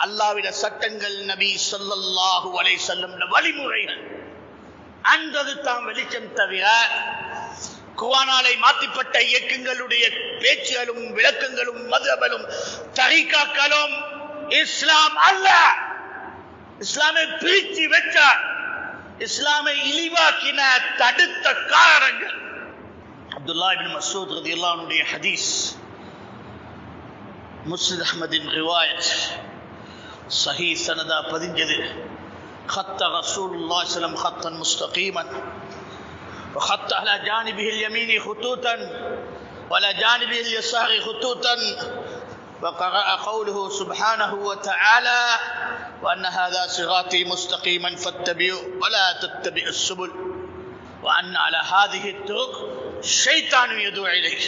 அல்லாஹ்வின் சட்டங்கள், நபி ஸல்லல்லாஹு அலைஹி வஸல்லம் வழிமுறைகள் அன்றது தான் வெளிச்சம். தவிர குர்ஆனாலே மாற்றிப்பட்ட இயக்கங்களுடைய பேச்சுகளும் விளக்கங்களும் மதுஹபும் தரீகாக்களும் இஸ்லாம் அல்ல. இஸ்லாமை பிரித்து வச்சார், இஸ்லாமை இழிவாக்கின தடுத்த காரணங்கள். அப்துல்லாஹ் இப்னு மஸ்ஊத் ரலியல்லாஹு அன்ஹுடைய ஹதீஸ் முஸ்னத் அஹ்மதின் ரிவாயத் சஹீஹ் சனதா பதிஞ்சது. خط رسول الله صلى الله عليه وسلم خطا مستقيما وخط على جانبه اليمين خطوطا وعلى جانبه اليسار خطوطا وقرأ قوله سبحانه وتعالى وأن هذا صراطي مستقيما فاتبعوا ولا تتبعوا السبل وأن على هذه الطرق الشيطان يدعو إليه.